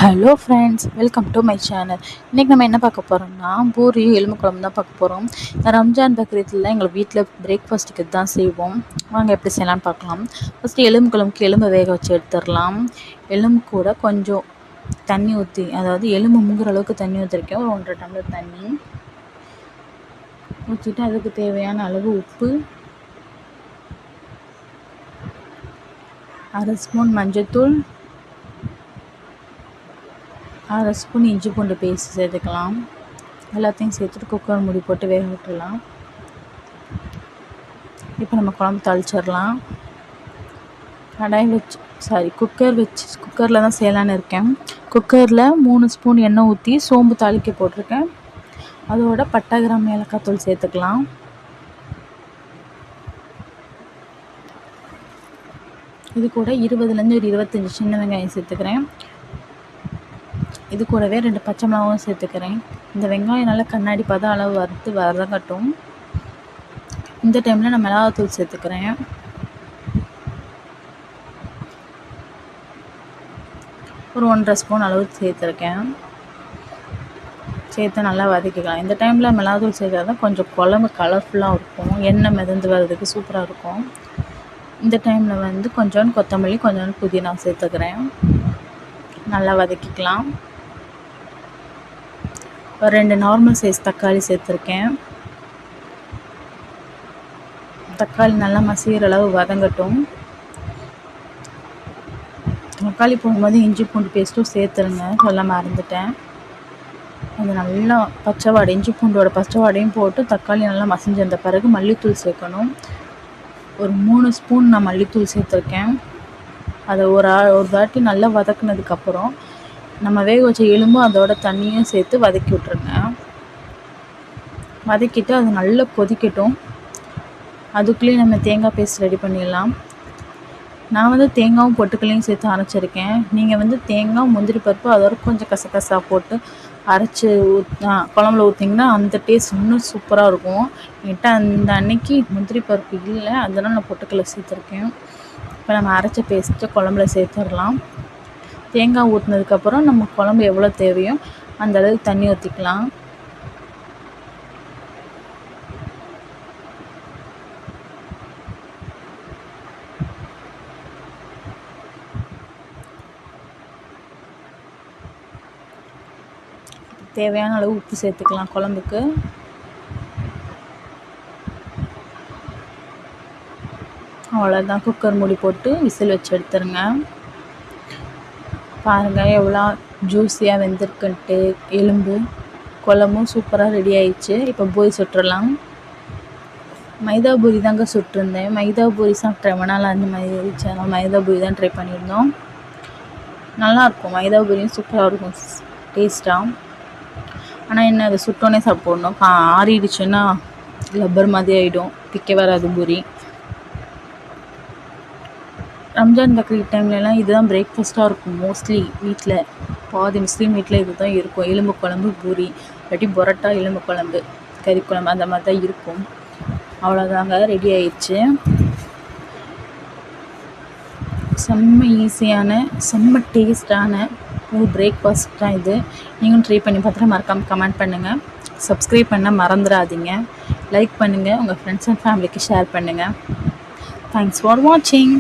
Hello friends, welcome to my channel. இன்றைக்கி நம்ம என்ன பார்க்க போகிறோம்னா பூரியும் எலும்பு குழம்பு தான் பார்க்க போகிறோம். ரம்ஜான் பக்ரீத்தில் எங்கள் வீட்டில் பிரேக்ஃபாஸ்ட்டுக்கு தான் செய்வோம். வாங்க எப்படி செய்யலான்னு பார்க்கலாம். ஃபஸ்ட்டு எலும்பு குழம்புக்கு எலும்பை வேக வச்சு எடுத்துடலாம். எலும்பு கூட கொஞ்சம் தண்ணி ஊற்றி, அதாவது எலும்பு முங்குற அளவுக்கு தண்ணி ஊற்றிருக்கேன். ஒரு 1.5 டம்ளர் தண்ணி ஊற்றிட்டு அதுக்கு தேவையான அளவு உப்பு, 1/2 ஸ்பூன் மஞ்சள்தூள், 1/2 ஸ்பூன் இஞ்சி பூண்டு பேஸ்ட் சேர்த்துக்கலாம். எல்லாத்தையும் சேர்த்துட்டு குக்கர் மூடி போட்டு வேக விட்டுடலாம். இப்போ நம்ம குழம்பு தாளிச்சிடலாம். குக்கரில் தான் செய்யலான்னு இருக்கேன். குக்கரில் 3 ஸ்பூன் எண்ணெய் ஊற்றி சோம்பு தாளிக்க போட்டிருக்கேன். அதோட பட்டை, கிராம்பு, ஏலக்காய் தூள் சேர்த்துக்கலாம். இது கூட 20லேருந்து ஒரு 25 சின்ன வெங்காயம் சேர்த்துக்கிறேன். இது கூடவே 2 பச்சை மிளகாவும் சேர்த்துக்கிறேன். இந்த வெங்காயம் நல்லா கண்ணாடி பதம் அளவு வறுத்து வதங்கட்டும். இந்த டைமில் நான் மிளகாத்தூள் சேர்த்துக்கிறேன். ஒரு 1.5 ஸ்பூன் அளவு சேர்த்துருக்கேன். சேர்த்து நல்லா வதக்கிக்கலாம். இந்த டைமில் மிளகாத்தூள் சேர்த்தா தான் கொஞ்சம் குழம்பு கலர்ஃபுல்லாக இருக்கும், எண்ணெய் மிதந்து வர்றதுக்கு சூப்பராக இருக்கும். இந்த டைமில் கொஞ்சோண்டு கொத்தமல்லி, கொஞ்சோண்டு புதினா சேர்த்துக்கிறேன். நல்லா வதக்கிக்கலாம். ஒரு 2 நார்மல் சைஸ் தக்காளி சேர்த்துருக்கேன். தக்காளி நல்லா மசிகிற அளவு வதங்கட்டும். தக்காளி போடும்போது இஞ்சி பூண்டு பேஸ்ட்டும் சேர்த்துருங்க, சொல்ல மறந்துட்டேன். அது நல்லா இஞ்சி பூண்டோட பச்சை வாடையும் போட்டு தக்காளி நல்லா மசிஞ்சு வந்த பிறகு மல்லித்தூள் சேர்க்கணும். ஒரு 3 ஸ்பூன் நான் மல்லித்தூள் சேர்த்துருக்கேன். அதை ஒரு வாட்டி நல்லா வதக்குனதுக்கப்புறம் நம்ம வேக வச்ச எலும்பும் அதோட தண்ணியும் சேர்த்து வதக்கி விட்ருங்க. வதக்கிட்டு அது நல்லா கொதிக்கட்டும். அதுக்குள்ளேயே நம்ம தேங்காய் பேஸ்ட் ரெடி பண்ணிடலாம். நான் தேங்காயும் பொட்டுக்கல்லையும் சேர்த்து அரைச்சிருக்கேன். நீங்கள் தேங்காய், முந்திரி பருப்பு அதோட கொஞ்சம் கசகசா போட்டு அரைச்சி குழம்புல ஊற்றிங்கன்னா அந்த டேஸ்ட் இன்னும் சூப்பராக இருக்கும். என்கிட்ட அந்த அன்னைக்கு முந்திரி பருப்பு இல்லை, அதனால் நான் பொட்டுக்கல்லை சேர்த்துருக்கேன். இப்போ நம்ம அரைச்ச பேஸ்ட்டை குழம்புல சேர்த்துடலாம். தேங்காய் ஊற்றினதுக்கப்புறம் நம்ம குழம்பு எவ்வளோ தேவையோ அந்த அளவுக்கு தண்ணி ஊற்றிக்கலாம். தேவையான அளவு உப்பு சேர்த்துக்கலாம் குழம்புக்கு. அவ்வளோதான், குக்கர் மூடி போட்டு விசில் வச்சு எடுத்துருங்க. பாருங்கள் எவ்வளோ ஜூஸியாக வெந்திருக்குன்ட்டு. எலும்பு குழம்பும் சூப்பராக ரெடி ஆயிடுச்சு. இப்போ பூரி சுட்டுடலாம். மைதா பூரி தாங்க சுட்டிருந்தேன். மைதா பூரி சாப்பிட்ற நாள் அந்த மாதிரி இருந்துச்சு. மைதா பூரி தான் ட்ரை பண்ணியிருந்தோம். நல்லாயிருக்கும், மைதா பூரியும் சூப்பராக இருக்கும் டேஸ்ட்டாக. ஆனால் என்ன, அதை சுட்டோன்னே சாப்பிட்ணும். ஆறிடுச்சுன்னா லப்பர் மாதிரி ஆகிடும், பிக்க வராது பூரி. ரம்ஜான் பக்ரீத் டைம்லலாம் இதுதான் பிரேக்ஃபாஸ்ட்டாக இருக்கும். மோஸ்ட்லி வீட்டில் பாதி முஸ்லீம் வீட்டில் இது தான் இருக்கும். எலும்பு குழம்பு, பூரி, இல்லாட்டி பரோட்டா, எலும்பு குழம்பு, கறி குழம்பு, அந்த மாதிரி தான் இருக்கும். அவ்வளோதாங்க, ரெடி ஆயிடுச்சு. செம்ம ஈஸியான, செம்ம டேஸ்டான ஒரு பிரேக்ஃபாஸ்ட் தான் இது. நீங்களும் ட்ரை பண்ணி பார்த்துட்டு மறக்காமல் கமெண்ட் பண்ணுங்கள். சப்ஸ்கிரைப் பண்ண மறந்துடாதீங்க. லைக் பண்ணுங்கள், உங்கள் ஃப்ரெண்ட்ஸ் அண்ட் ஃபேமிலிக்கு ஷேர் பண்ணுங்கள். தேங்க்ஸ் ஃபார் வாட்சிங்.